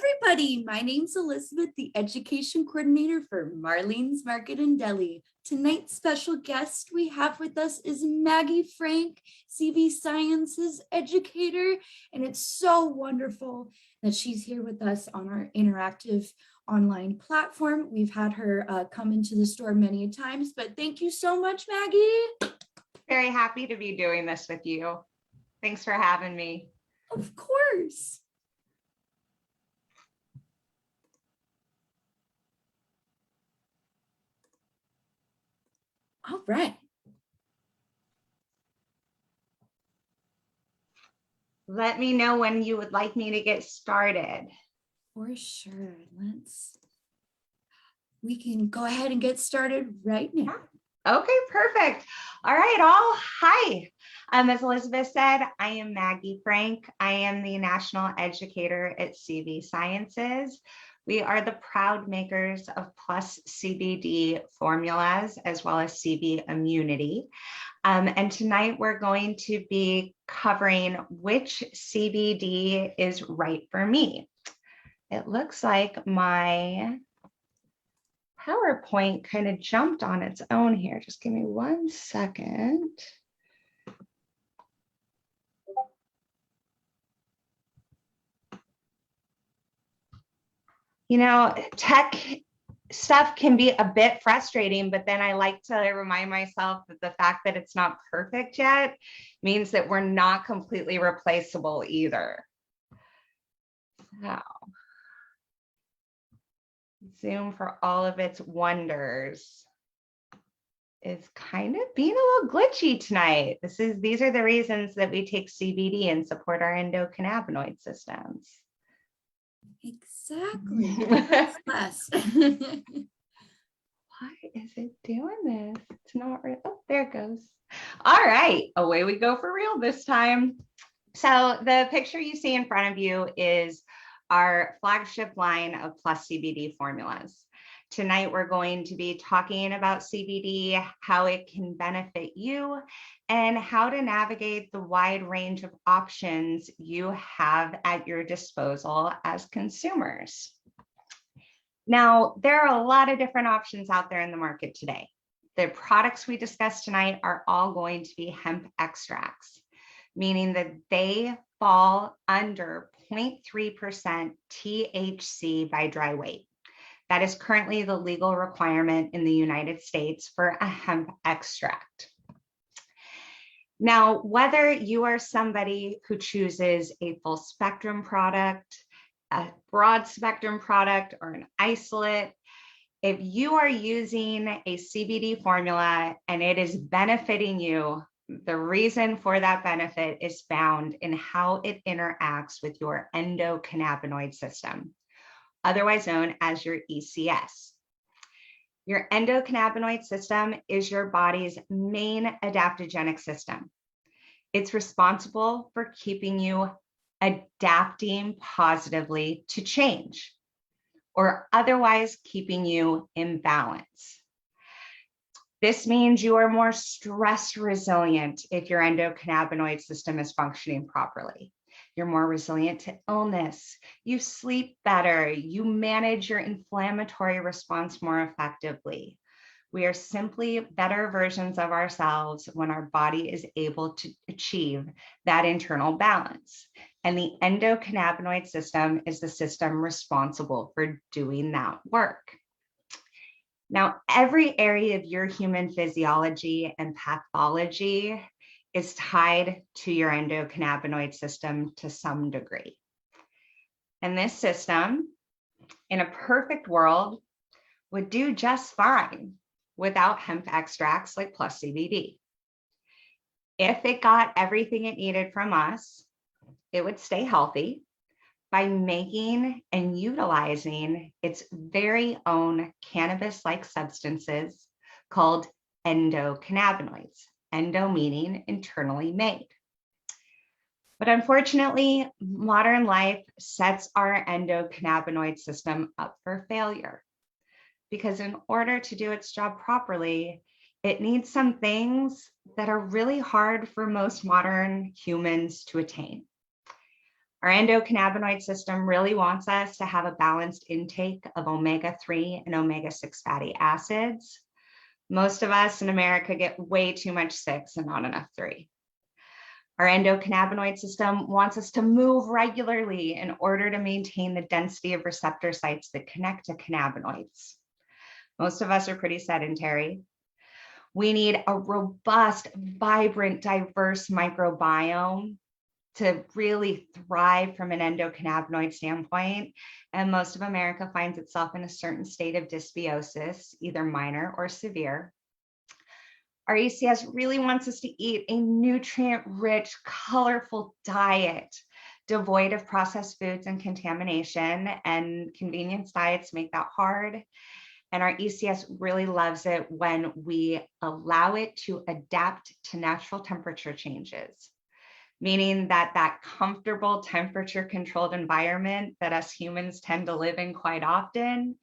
everybody. My name's Elizabeth, the education coordinator for Marlene's Market and Deli. Tonight's special guest we have with us is Maggie Frank, CV Sciences educator, and it's so wonderful that she's here with us on our interactive online platform. We've had her come into the store many times, but thank you so much, Maggie. Very happy to be doing this with you. Thanks for having me. Of course. All right. Let me know when you would like me to get started. For sure. We can go ahead and get started right now. Okay, perfect. All right, all. Hi. As Elizabeth said, I am Maggie Frank. I am the National Educator at CV Sciences. We are the proud makers of Plus CBD formulas, as well as CB Immunity. And tonight we're going to be covering which CBD is right for me. It looks like my PowerPoint kind of jumped on its own here. Just give me 1 second. You know, tech stuff can be a bit frustrating, but then I like to remind myself that the fact that it's not perfect yet means that we're not completely replaceable either. So, Zoom, for all of its wonders, is kind of being a little glitchy tonight. These are the reasons that we take CBD and support our endocannabinoid systems. Exactly. Less. Why is it doing this? It's not real. Oh, there it goes. All right, away we go for real this time. So the picture you see in front of you is our flagship line of Plus CBD formulas. Tonight, we're going to be talking about CBD, how it can benefit you, and how to navigate the wide range of options you have at your disposal as consumers. Now, there are a lot of different options out there in the market today. The products we discussed tonight are all going to be hemp extracts, meaning that they fall under 0.3% THC by dry weight. That is currently the legal requirement in the United States for a hemp extract. Now, whether you are somebody who chooses a full spectrum product, a broad spectrum product, or an isolate, if you are using a CBD formula and it is benefiting you, the reason for that benefit is found in how it interacts with your endocannabinoid system, otherwise known as your ECS. Your endocannabinoid system is your body's main adaptogenic system. It's responsible for keeping you adapting positively to change, or otherwise keeping you in balance. This means you are more stress resilient if your endocannabinoid system is functioning properly. You're more resilient to illness. You sleep better. You manage your inflammatory response more effectively. We are simply better versions of ourselves when our body is able to achieve that internal balance. And the endocannabinoid system is the system responsible for doing that work. Now, every area of your human physiology and pathology is tied to your endocannabinoid system to some degree. And this system, in a perfect world, would do just fine without hemp extracts like Plus CBD. If it got everything it needed from us, it would stay healthy by making and utilizing its very own cannabis-like substances called endocannabinoids. Endo meaning internally made. But unfortunately, modern life sets our endocannabinoid system up for failure, because in order to do its job properly, it needs some things that are really hard for most modern humans to attain. Our endocannabinoid system really wants us to have a balanced intake of omega-3 and omega-6 fatty acids. Most of us in America get way too much 6 and not enough 3. Our endocannabinoid system wants us to move regularly in order to maintain the density of receptor sites that connect to cannabinoids. Most of us are pretty sedentary. We need a robust, vibrant, diverse microbiome to really thrive from an endocannabinoid standpoint. And most of America finds itself in a certain state of dysbiosis, either minor or severe. Our ECS really wants us to eat a nutrient-rich, colorful diet, devoid of processed foods and contamination, and convenience diets make that hard. And our ECS really loves it when we allow it to adapt to natural temperature changes, meaning that that comfortable temperature-controlled environment that us humans tend to live in quite often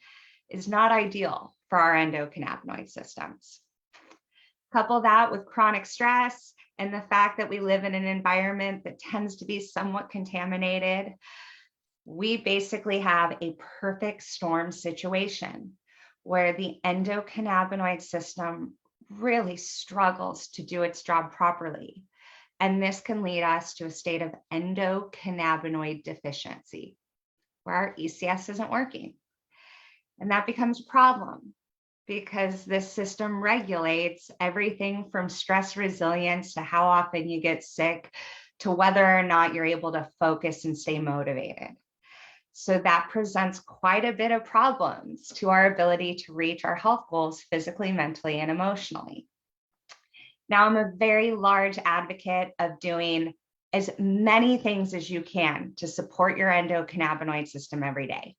is not ideal for our endocannabinoid systems. Couple that with chronic stress and the fact that we live in an environment that tends to be somewhat contaminated, we basically have a perfect storm situation where the endocannabinoid system really struggles to do its job properly. And this can lead us to a state of endocannabinoid deficiency, where our ECS isn't working. And that becomes a problem because this system regulates everything from stress resilience to how often you get sick to whether or not you're able to focus and stay motivated. So that presents quite a bit of problems to our ability to reach our health goals physically, mentally, and emotionally. Now, I'm a very large advocate of doing as many things as you can to support your endocannabinoid system every day.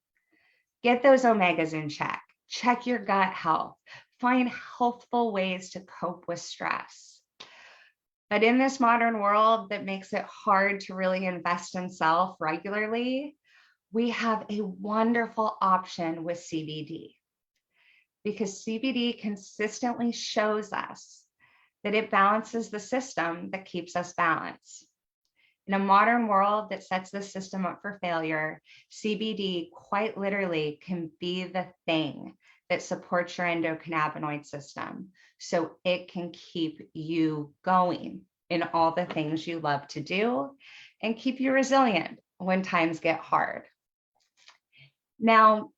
Get those omegas in check. Check your gut health. Find healthful ways to cope with stress. But in this modern world that makes it hard to really invest in self regularly, we have a wonderful option with CBD, because CBD consistently shows us that it balances the system that keeps us balanced. In a modern world that sets the system up for failure, CBD quite literally can be the thing that supports your endocannabinoid system so it can keep you going in all the things you love to do and keep you resilient when times get hard. Now,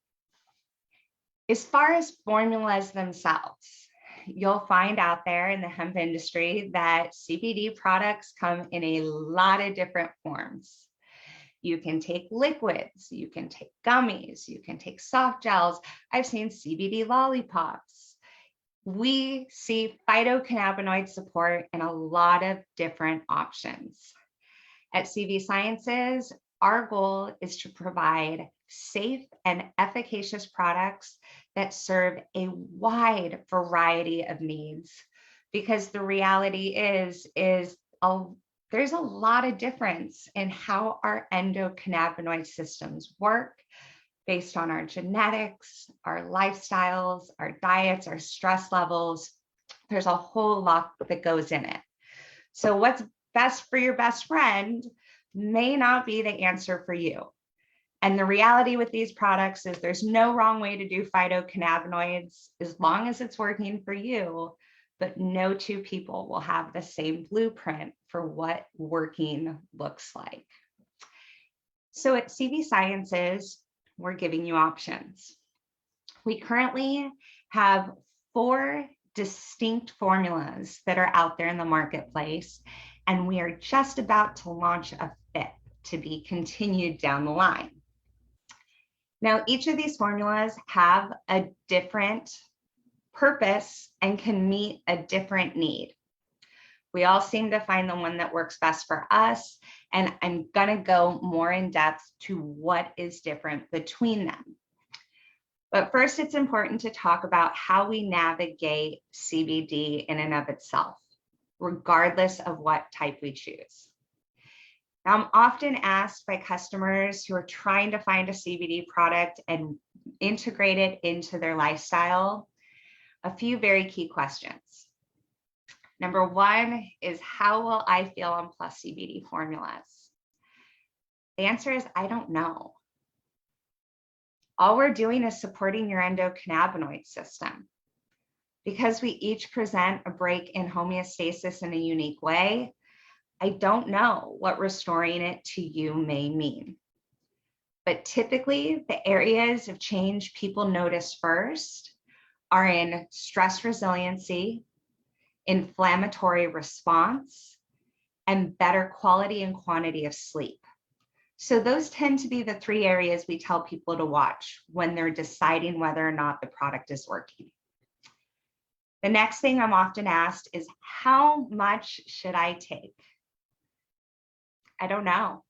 as far as formulas themselves, you'll find out there in the hemp industry that CBD products come in a lot of different forms. You can take liquids, you can take gummies, you can take soft gels. I've seen CBD lollipops. We see phytocannabinoid support in a lot of different options. At CV Sciences, our goal is to provide safe and efficacious products that serve a wide variety of needs, because the reality is there's a lot of difference in how our endocannabinoid systems work based on our genetics, our lifestyles, our diets, our stress levels. There's a whole lot that goes in it. So what's best for your best friend may not be the answer for you. And the reality with these products is there's no wrong way to do phytocannabinoids as long as it's working for you, but no two people will have the same blueprint for what working looks like. So at CV Sciences, we're giving you options. We currently have 4 distinct formulas that are out there in the marketplace, and we are just about to launch a 5th to be continued down the line. Now, each of these formulas have a different purpose and can meet a different need. We all seem to find the one that works best for us, and I'm gonna go more in depth to what is different between them. But first, it's important to talk about how we navigate CBD in and of itself, regardless of what type we choose. Now, I'm often asked by customers who are trying to find a CBD product and integrate it into their lifestyle a few very key questions. Number 1 is, how will I feel on Plus CBD formulas? The answer is, I don't know. All we're doing is supporting your endocannabinoid system. Because we each present a break in homeostasis in a unique way, I don't know what restoring it to you may mean. But typically, the areas of change people notice first are in stress resiliency, inflammatory response, and better quality and quantity of sleep. So those tend to be the 3 areas we tell people to watch when they're deciding whether or not the product is working. The next thing I'm often asked is, how much should I take? I don't know.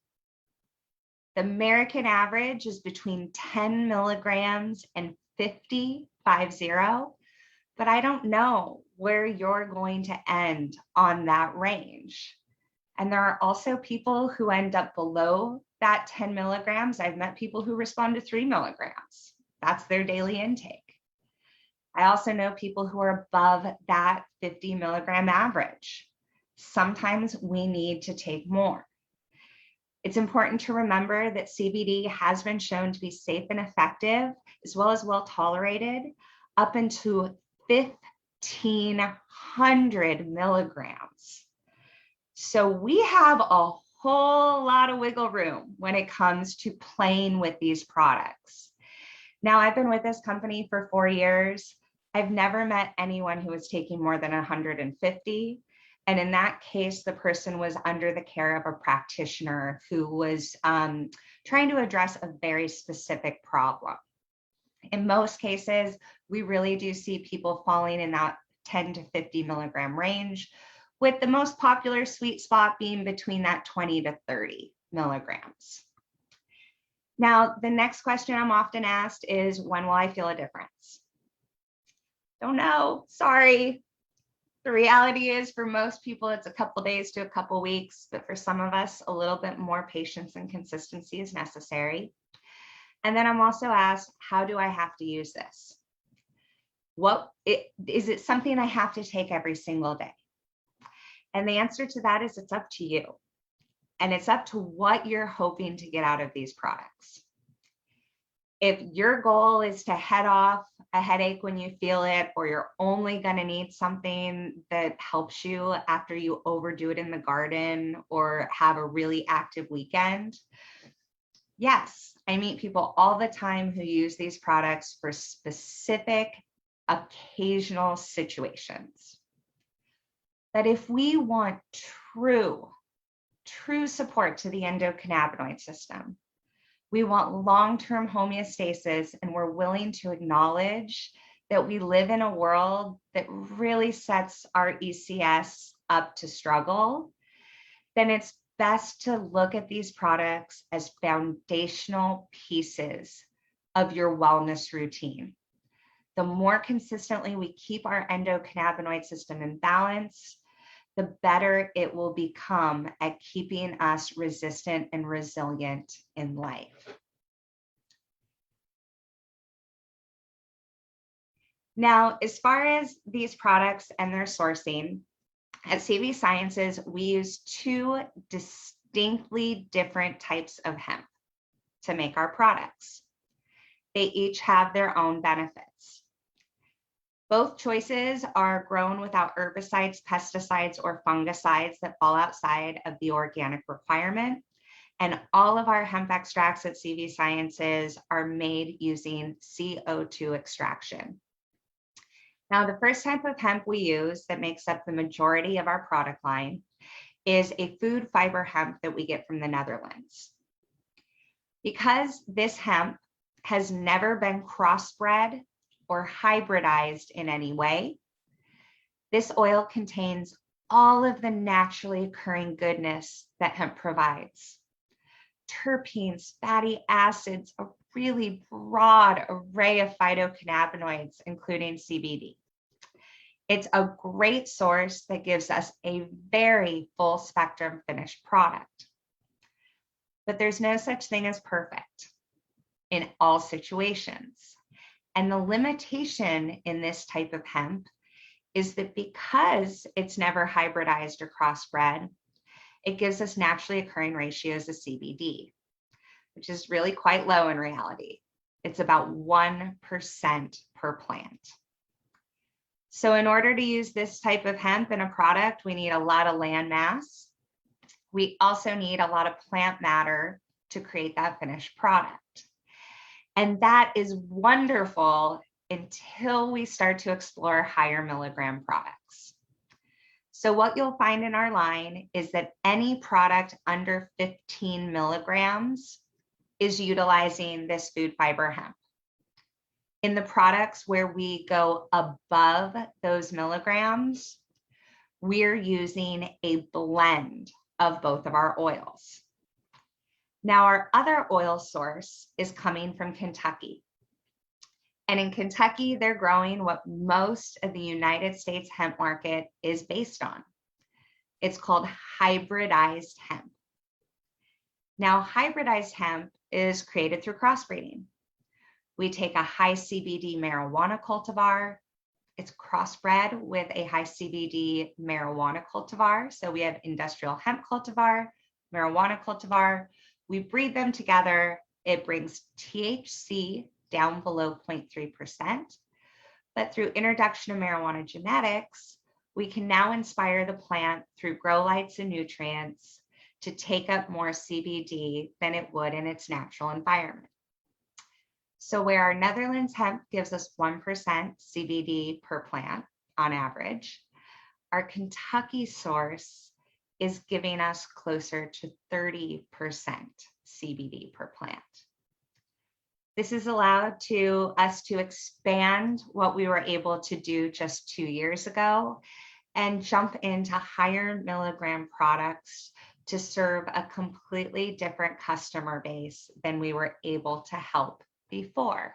The American average is between 10 milligrams and 50, but I don't know where you're going to end on that range. And there are also people who end up below that 10 milligrams. I've met people who respond to 3 milligrams. That's their daily intake. I also know people who are above that 50 milligram average. Sometimes we need to take more. It's important to remember that CBD has been shown to be safe and effective, as well as well tolerated, up into 1,500 milligrams. So we have a whole lot of wiggle room when it comes to playing with these products. Now, I've been with this company for 4 years. I've never met anyone who was taking more than 150. And in that case, the person was under the care of a practitioner who was trying to address a very specific problem. In most cases, we really do see people falling in that 10 to 50 milligram range, with the most popular sweet spot being between that 20 to 30 milligrams. Now, the next question I'm often asked is, when will I feel a difference? Don't know, sorry. The reality is, for most people, it's a couple days to a couple weeks, but for some of us, a little bit more patience and consistency is necessary. And then I'm also asked, how do I have to use this? Is it something I have to take every single day? And the answer to that is, it's up to you. And it's up to what you're hoping to get out of these products. If your goal is to head off a headache when you feel it, or you're only going to need something that helps you after you overdo it in the garden or have a really active weekend, yes, I meet people all the time who use these products for specific, occasional situations. But if we want true support to the endocannabinoid system, we want long-term homeostasis, and we're willing to acknowledge that we live in a world that really sets our ECS up to struggle, then it's best to look at these products as foundational pieces of your wellness routine. The more consistently we keep our endocannabinoid system in balance, the better it will become at keeping us resistant and resilient in life. Now, as far as these products and their sourcing, at CV Sciences, we use 2 distinctly different types of hemp to make our products. They each have their own benefits. Both choices are grown without herbicides, pesticides, or fungicides that fall outside of the organic requirement. And all of our hemp extracts at CV Sciences are made using CO2 extraction. Now, the first type of hemp we use that makes up the majority of our product line is a food fiber hemp that we get from the Netherlands. Because this hemp has never been crossbred or hybridized in any way, this oil contains all of the naturally occurring goodness that hemp provides. Terpenes, fatty acids, a really broad array of phytocannabinoids, including CBD. It's a great source that gives us a very full spectrum finished product. But there's no such thing as perfect in all situations. And the limitation in this type of hemp is that because it's never hybridized or crossbred, it gives us naturally occurring ratios of CBD. which is really quite low in reality. It's about 1% per plant. So in order to use this type of hemp in a product, we need a lot of land mass. We also need a lot of plant matter to create that finished product. And that is wonderful until we start to explore higher milligram products. So what you'll find in our line is that any product under 15 milligrams is utilizing this food fiber hemp. In the products where we go above those milligrams, we're using a blend of both of our oils. Now, our other oil source is coming from Kentucky. And in Kentucky, they're growing what most of the United States hemp market is based on. It's called hybridized hemp. Now, hybridized hemp is created through crossbreeding. We take a high CBD marijuana cultivar. It's crossbred with a high CBD marijuana cultivar. So we have industrial hemp cultivar, marijuana cultivar. We breed them together. It brings THC down below 0.3%. But through introduction of marijuana genetics, we can now inspire the plant through grow lights and nutrients to take up more CBD than it would in its natural environment. So where our Netherlands hemp gives us 1% CBD per plant on average, our Kentucky source is giving us closer to 30% CBD per plant. This has allowed us to expand what we were able to do just 2 years ago and jump into higher milligram products to serve a completely different customer base than we were able to help before,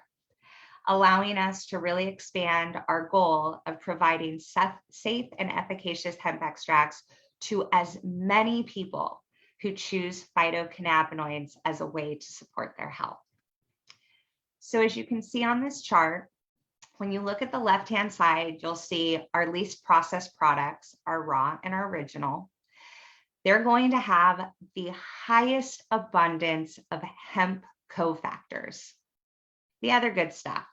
allowing us to really expand our goal of providing safe and efficacious hemp extracts to as many people who choose phytocannabinoids as a way to support their health. So as you can see on this chart, when you look at the left-hand side, you'll see our least processed products, our raw and our original. They're going to have the highest abundance of hemp cofactors, the other good stuff.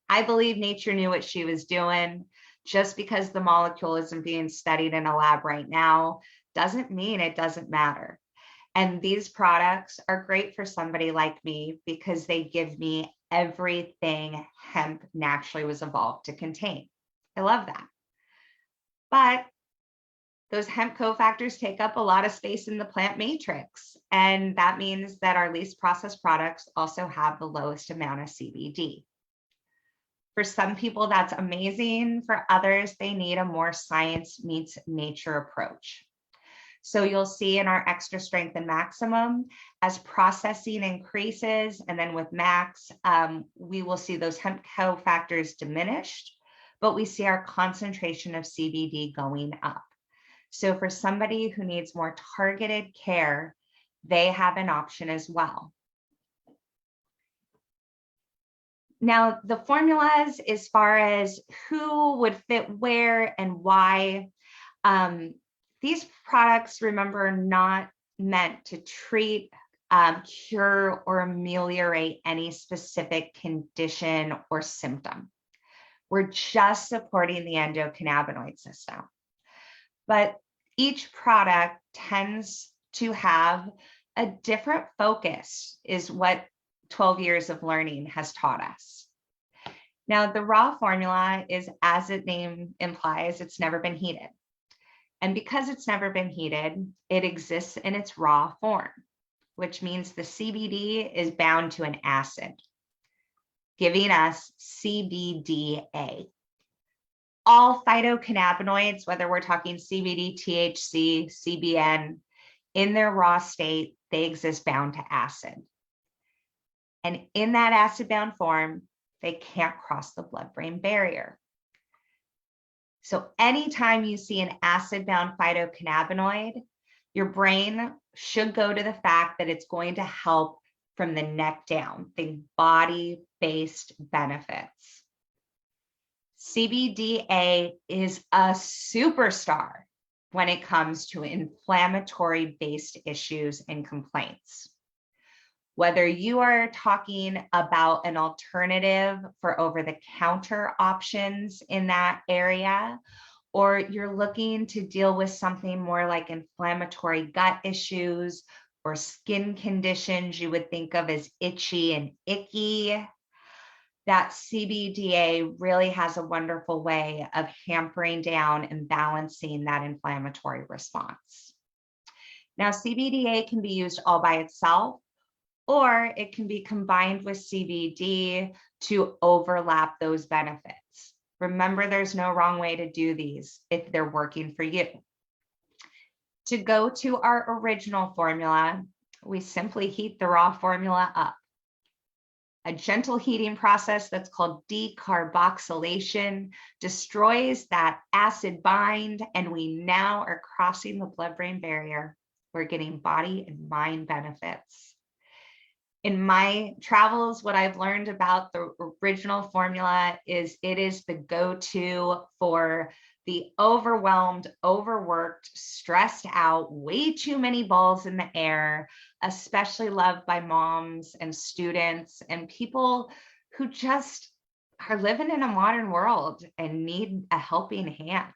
I believe nature knew what she was doing. Just because the molecule isn't being studied in a lab right now doesn't mean it doesn't matter. And these products are great for somebody like me because they give me everything hemp naturally was evolved to contain. I love that. But those hemp cofactors take up a lot of space in the plant matrix. And that means that our least processed products also have the lowest amount of CBD. For some people, that's amazing. For others, they need a more science meets nature approach. So you'll see in our extra strength and maximum, as processing increases, and then with max, we will see those hemp cofactors diminished, but we see our concentration of CBD going up. So for somebody who needs more targeted care, they have an option as well. Now, the formulas as far as who would fit where and why, these products, remember, are not meant to treat, cure, or ameliorate any specific condition or symptom. We're just supporting the endocannabinoid system. But each product tends to have a different focus, is what 12 years of learning has taught us. Now, the raw formula is, as its name implies, it's never been heated. And because it's never been heated, it exists in its raw form, which means the CBD is bound to an acid, giving us CBDA. All phytocannabinoids, whether we're talking CBD, THC, CBN, in their raw state, they exist bound to acid. And in that acid-bound form, they can't cross the blood-brain barrier. So anytime you see an acid-bound phytocannabinoid, your brain should go to the fact that it's going to help from the neck down, think body-based benefits. CBDA is a superstar when it comes to inflammatory-based issues and complaints. Whether you are talking about an alternative for over-the-counter options in that area, or you're looking to deal with something more like inflammatory gut issues or skin conditions you would think of as itchy and icky, that CBDA really has a wonderful way of hampering down and balancing that inflammatory response. Now, CBDA can be used all by itself, or it can be combined with CBD to overlap those benefits. Remember, there's no wrong way to do these if they're working for you. To go to our original formula, we simply heat the raw formula up. A gentle heating process that's called decarboxylation destroys that acid bind, and we now are crossing the blood-brain barrier. We're getting body and mind benefits. In my travels, what I've learned about the original formula is it is the go-to for the overwhelmed, overworked, stressed out, way too many balls in the air, especially loved by moms and students and people who just are living in a modern world and need a helping hand.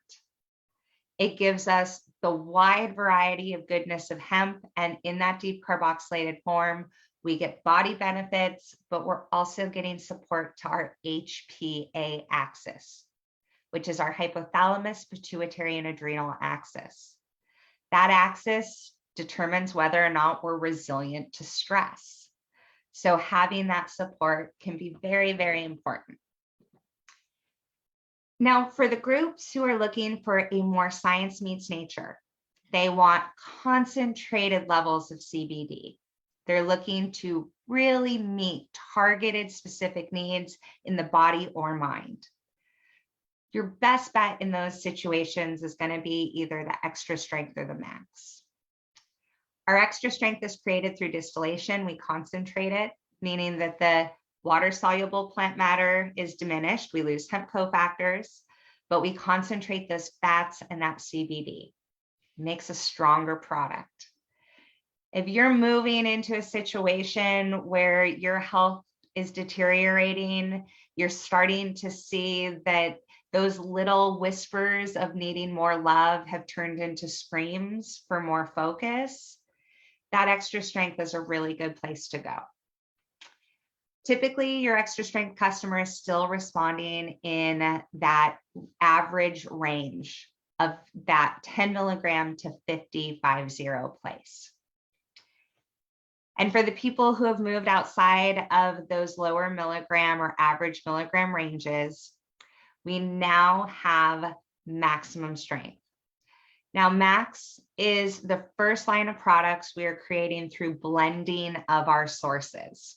It gives us the wide variety of goodness of hemp, and in that deep carboxylated form, we get body benefits, but we're also getting support to our HPA axis, which is our hypothalamus, pituitary, and adrenal axis. That axis determines whether or not we're resilient to stress. So having that support can be very, very important. Now, for the groups who are looking for a more science meets nature, they want concentrated levels of CBD. They're looking to really meet targeted specific needs in the body or mind. Your best bet in those situations is going to be either the extra strength or the max. Our extra strength is created through distillation. We concentrate it, meaning that the water-soluble plant matter is diminished. We lose hemp cofactors, but we concentrate those fats and that CBD. It makes a stronger product. If you're moving into a situation where your health is deteriorating, you're starting to see that those little whispers of needing more love have turned into screams for more focus, that extra strength is a really good place to go. Typically, your extra strength customer is still responding in that average range of that 10 milligram to 50 place. And for the people who have moved outside of those lower milligram or average milligram ranges, we now have maximum strength. Now, Max is the first line of products we are creating through blending of our sources.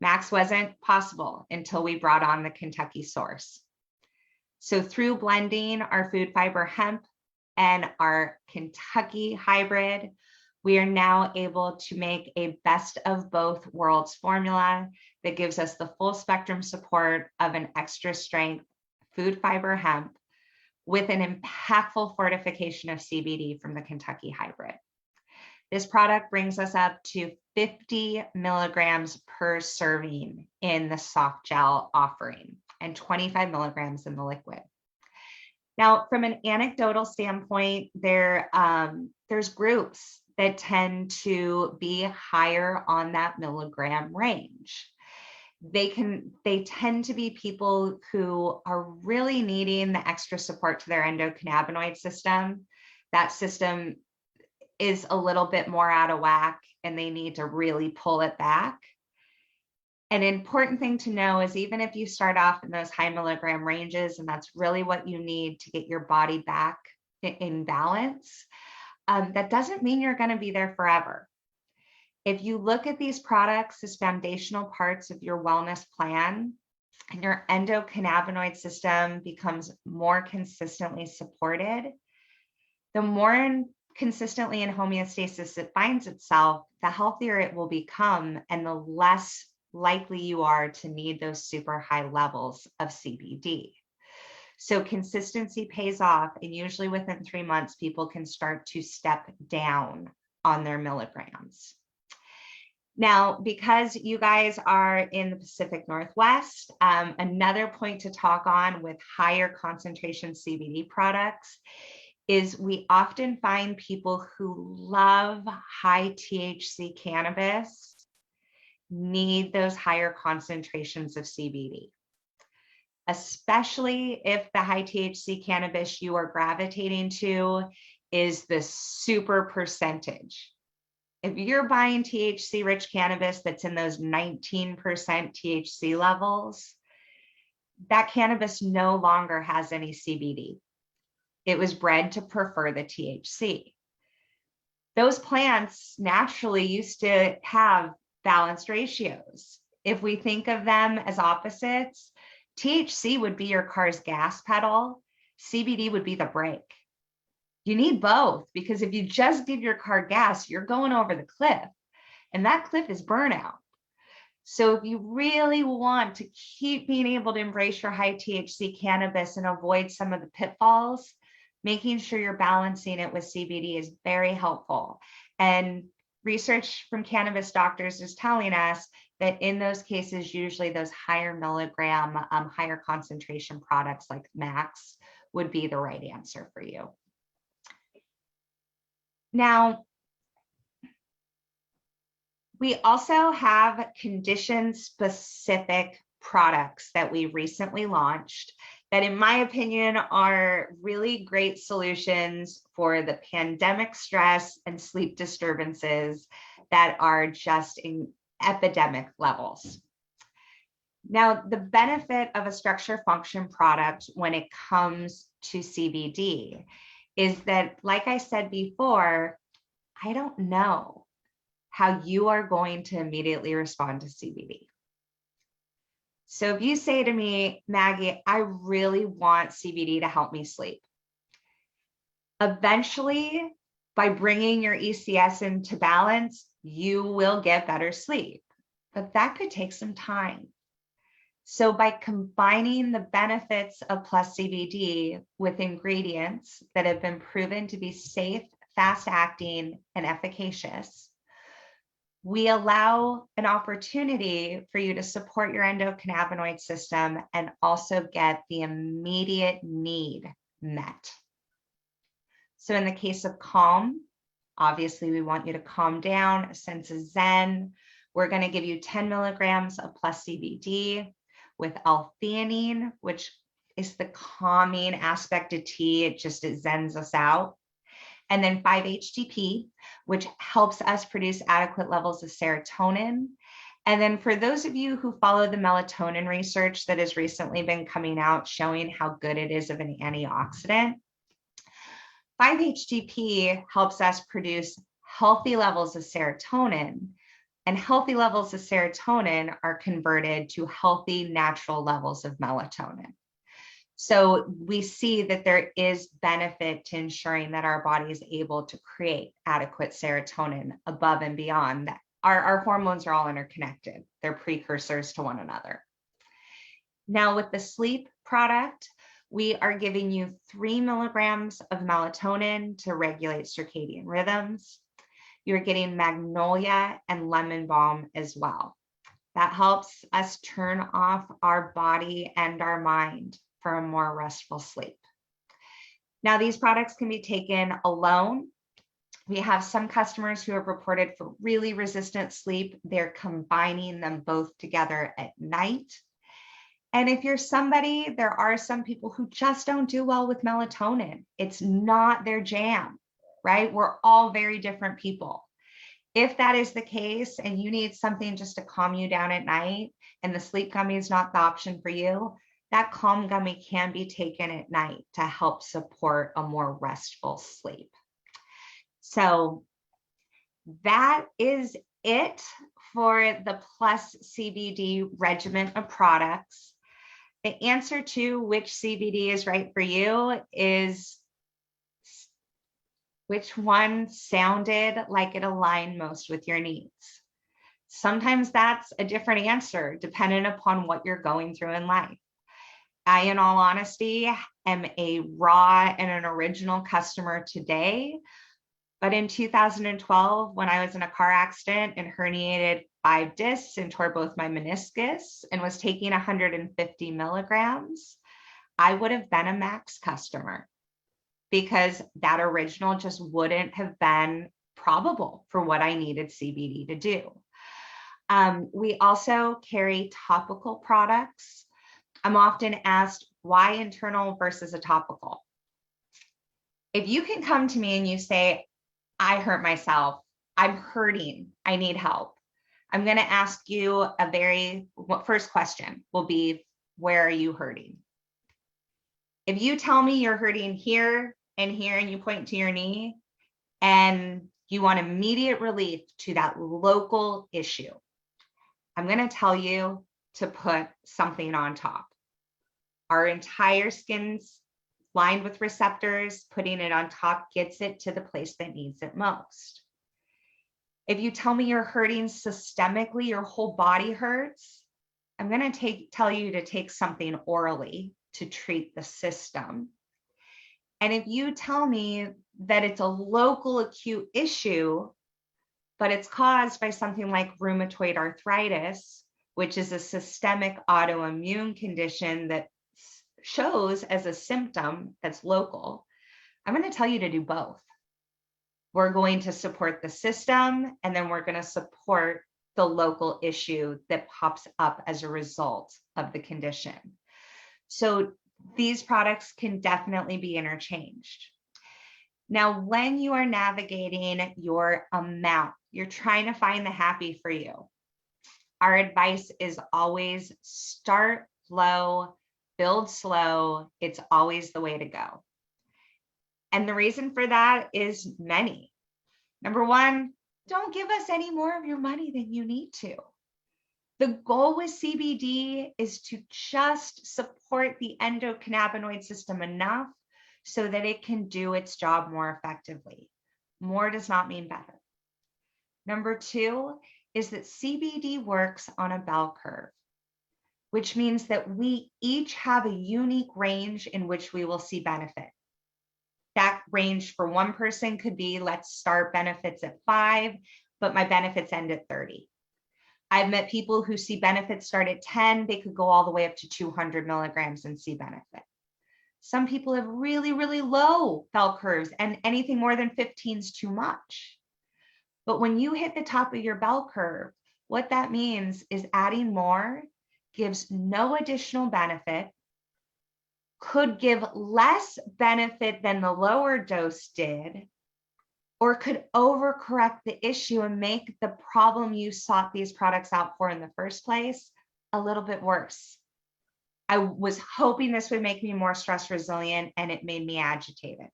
Max wasn't possible until we brought on the Kentucky source. So through blending our food fiber hemp and our Kentucky hybrid, we are now able to make a best of both worlds formula that gives us the full spectrum support of an extra strength food fiber hemp with an impactful fortification of CBD from the Kentucky hybrid. This product brings us up to 50 milligrams per serving in the soft gel offering and 25 milligrams in the liquid. Now, from an anecdotal standpoint, there's groups that tend to be higher on that milligram range. They tend to be people who are really needing the extra support to their endocannabinoid system. That system is a little bit more out of whack and they need to really pull it back. An important thing to know is even if you start off in those high milligram ranges, and that's really what you need to get your body back in balance, that doesn't mean you're going to be there forever. If you look at these products as foundational parts of your wellness plan and your endocannabinoid system becomes more consistently supported, the more consistently in homeostasis it finds itself, the healthier it will become and the less likely you are to need those super high levels of CBD. So consistency pays off, and usually within 3 months, people can start to step down on their milligrams. Now, because you guys are in the Pacific Northwest, another point to talk on with higher concentration CBD products is we often find people who love high THC cannabis need those higher concentrations of CBD, especially if the high THC cannabis you are gravitating to is the super percentage. If you're buying THC rich cannabis that's in those 19% THC levels, that cannabis no longer has any CBD. It was bred to prefer the THC. Those plants naturally used to have balanced ratios. If we think of them as opposites, THC would be your car's gas pedal, CBD would be the brake. You need both, because if you just give your car gas, you're going over the cliff, and that cliff is burnout. So if you really want to keep being able to embrace your high THC cannabis and avoid some of the pitfalls, making sure you're balancing it with CBD is very helpful. And research from cannabis doctors is telling us that in those cases, usually those higher milligram, higher concentration products like Max would be the right answer for you. Now, we also have condition-specific products that we recently launched that, in my opinion, are really great solutions for the pandemic stress and sleep disturbances that are just in epidemic levels. Now, the benefit of a structure function product when it comes to CBD is that, like I said before, I don't know how you are going to immediately respond to CBD. So if you say to me, Maggie, I really want CBD to help me sleep. Eventually, by bringing your ECS into balance, you will get better sleep, but that could take some time. So by combining the benefits of Plus CBD with ingredients that have been proven to be safe, fast acting, and efficacious, we allow an opportunity for you to support your endocannabinoid system and also get the immediate need met. So in the case of calm, obviously we want you to calm down, a sense of zen. We're going to give you 10 milligrams of Plus CBD with L-theanine, which is the calming aspect of tea. It zens us out. And then 5-HTP, which helps us produce adequate levels of serotonin. And then for those of you who follow the melatonin research that has recently been coming out showing how good it is of an antioxidant, 5-HTP helps us produce healthy levels of serotonin, and healthy levels of serotonin are converted to healthy natural levels of melatonin. So we see that there is benefit to ensuring that our body is able to create adequate serotonin above and beyond that. Our hormones are all interconnected. They're precursors to one another. Now with the sleep product, we are giving you 3 milligrams of melatonin to regulate circadian rhythms. You're getting magnolia and lemon balm as well. That helps us turn off our body and our mind for a more restful sleep. Now, these products can be taken alone. We have some customers who have reported for really resistant sleep, they're combining them both together at night. And if you're somebody, there are some people who just don't do well with melatonin. It's not their jam, right? We're all very different people. If that is the case and you need something just to calm you down at night and the sleep gummy is not the option for you, that calm gummy can be taken at night to help support a more restful sleep. So that is it for the Plus CBD regimen of products. The answer to which CBD is right for you is which one sounded like it aligned most with your needs. Sometimes that's a different answer depending upon what you're going through in life. I, in all honesty, am a raw and an original customer today, But in 2012, when I was in a car accident and herniated 5 discs and tore both my meniscus and was taking 150 milligrams, I would have been a Max customer because that original just wouldn't have been probable for what I needed CBD to do. We also carry topical products. I'm often asked, why internal versus a topical? If you can come to me and you say, I hurt myself, I'm hurting, I need help, I'm going to ask you first question will be, where are you hurting? If you tell me you're hurting here and here, and you point to your knee and you want immediate relief to that local issue, I'm going to tell you to put something on top. Our entire skin's lined with receptors. Putting it on top gets it to the place that needs it most. If you tell me you're hurting systemically, your whole body hurts, I'm going to tell you to take something orally to treat the system. And if you tell me that it's a local acute issue, but it's caused by something like rheumatoid arthritis, which is a systemic autoimmune condition that shows as a symptom that's local, I'm going to tell you to do both. We're going to support the system, and then we're going to support the local issue that pops up as a result of the condition. So these products can definitely be interchanged. Now, when you are navigating your amount, you're trying to find the happy for you. Our advice is always start low, build slow. It's always the way to go. And the reason for that is many. Number one, don't give us any more of your money than you need to. The goal with CBD is to just support the endocannabinoid system enough so that it can do its job more effectively. More does not mean better. Number two is that CBD works on a bell curve, which means that we each have a unique range in which we will see benefit. That range for one person could be, let's start benefits at 5, but my benefits end at 30. I've met people who see benefits start at 10, they could go all the way up to 200 milligrams and see benefit. Some people have really, really low bell curves, and anything more than 15 is too much. But when you hit the top of your bell curve, what that means is adding more gives no additional benefit, could give less benefit than the lower dose did, or could overcorrect the issue and make the problem you sought these products out for in the first place a little bit worse. I was hoping this would make me more stress resilient, and it made me agitated.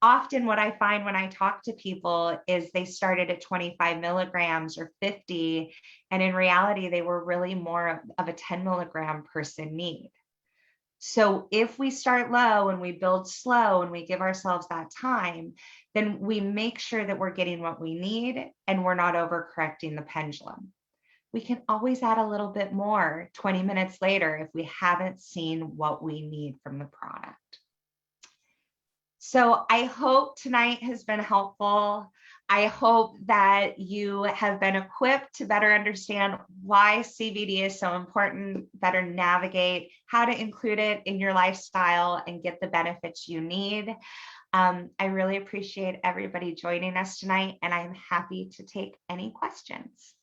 Often what I find when I talk to people is they started at 25 milligrams or 50, and in reality, they were really more of a 10 milligram person need. So if we start low and we build slow and we give ourselves that time, then we make sure that we're getting what we need and we're not overcorrecting the pendulum. We can always add a little bit more 20 minutes later if we haven't seen what we need from the product. So I hope tonight has been helpful. I hope that you have been equipped to better understand why CBD is so important, better navigate how to include it in your lifestyle and get the benefits you need. I really appreciate everybody joining us tonight, and I'm happy to take any questions.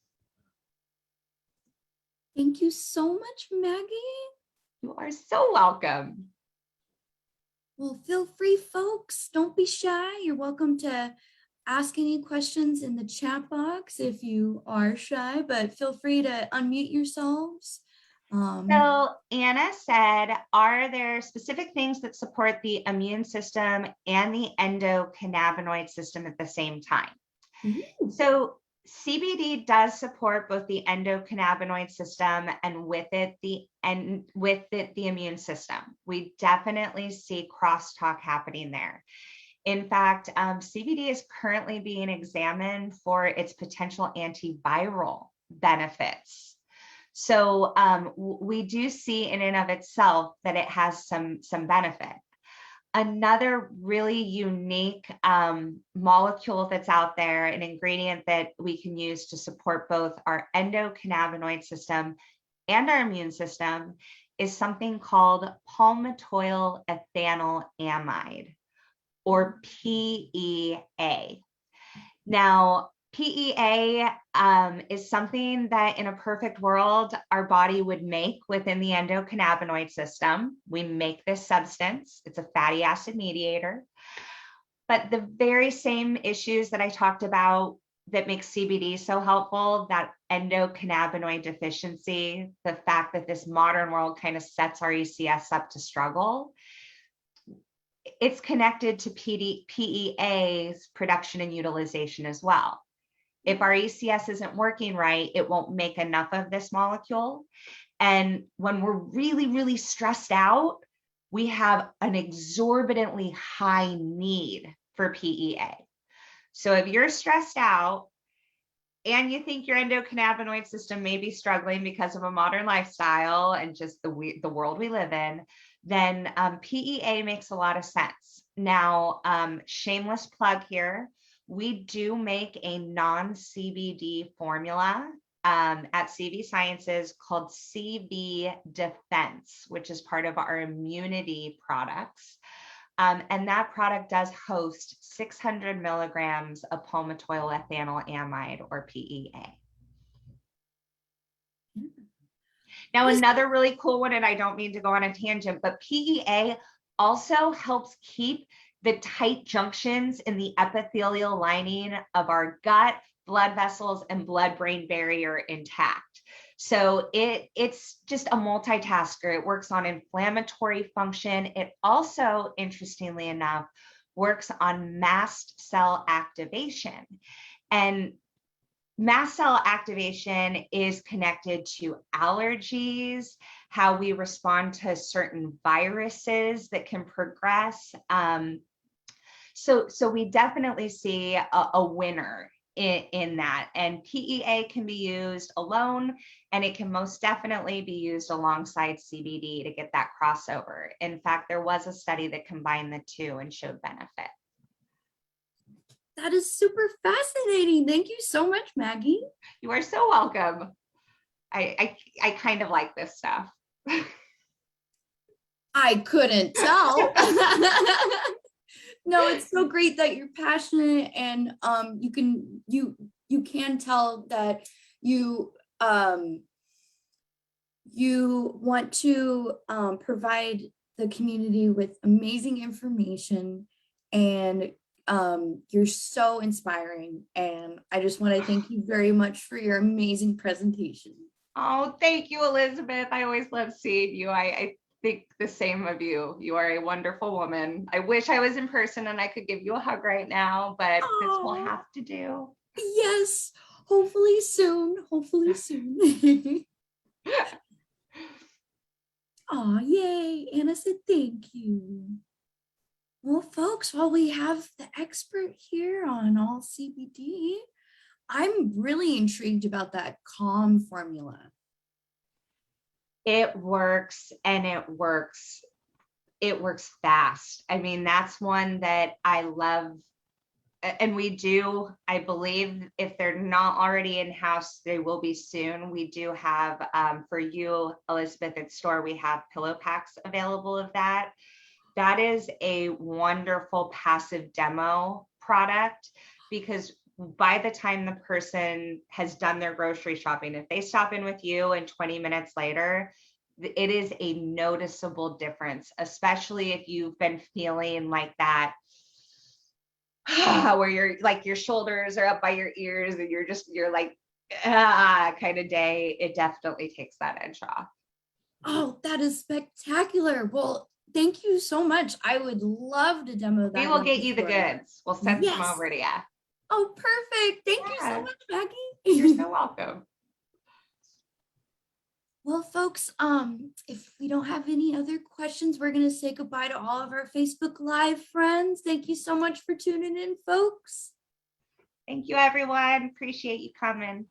Thank you so much, Maggie. You are so welcome. Well, feel free, folks. Don't be shy. You're welcome to ask any questions in the chat box if you are shy, but feel free to unmute yourselves. So Anna said, are there specific things that support the immune system and the endocannabinoid system at the same time? Ooh. So CBD does support both the endocannabinoid system and with it the immune system. We definitely see crosstalk happening there. In fact, CBD is currently being examined for its potential antiviral benefits. So we do see in and of itself that it has some benefit. Another really unique molecule that's out there, an ingredient that we can use to support both our endocannabinoid system and our immune system, is something called palmitoyl ethanoamide, or PEA. Now, PEA is something that in a perfect world, our body would make within the endocannabinoid system. We make this substance. It's a fatty acid mediator. But the very same issues that I talked about that make CBD so helpful, that endocannabinoid deficiency, the fact that this modern world kind of sets our ECS up to struggle, it's connected to PEA's production and utilization as well. If our ECS isn't working right, it won't make enough of this molecule. And when we're really, really stressed out, we have an exorbitantly high need for PEA. So if you're stressed out and you think your endocannabinoid system may be struggling because of a modern lifestyle and just the world we live in, then PEA makes a lot of sense. Now, shameless plug here, we do make a non-CBD formula at CV Sciences called CV Defense, which is part of our immunity products. And that product does host 600 milligrams of palmitoyl ethanoamide, or PEA. Now, another really cool one, and I don't mean to go on a tangent, but PEA also helps keep the tight junctions in the epithelial lining of our gut, blood vessels, and blood-brain barrier intact. So it's just a multitasker. It works on inflammatory function. It also, interestingly enough, works on mast cell activation. And mast cell activation is connected to allergies, how we respond to certain viruses that can progress. So we definitely see a winner in that. And PEA can be used alone, and it can most definitely be used alongside CBD to get that crossover. In fact, there was a study that combined the two and showed benefit. That is super fascinating. Thank you so much, Maggie. You are so welcome. I kind of like this stuff. I couldn't tell. No, it's so great that you're passionate, and you can tell that you want to provide the community with amazing information, and you're so inspiring, and I just want to thank you very much for your amazing presentation. Oh, thank you, Elizabeth. I always love seeing you. I think the same of you. You are a wonderful woman. I wish I was in person and I could give you a hug right now, but this will have to do. Yes, hopefully soon. Hopefully soon. Oh, yay. Anna said thank you. Well, folks, while we have the expert here on all CBD, I'm really intrigued about that calm formula. It works, and it works fast. I mean, that's one that I love. And we do, I believe, if they're not already in-house, they will be soon. We do have, for you, Elizabeth, at store, we have pillow packs available of that. That is a wonderful passive demo product, because by the time the person has done their grocery shopping, if they stop in with you and 20 minutes later, it is a noticeable difference, especially if you've been feeling like that, where you're like your shoulders are up by your ears and you're like, kind of day. It definitely takes that edge off. Oh, that is spectacular. Well, thank you so much. I would love to demo that. We will get you the goods. We'll send some over to you. Oh, perfect. Thank you so much, Maggie. You're so welcome. Well, folks, if we don't have any other questions, we're going to say goodbye to all of our Facebook Live friends. Thank you so much for tuning in, folks. Thank you, everyone. Appreciate you coming.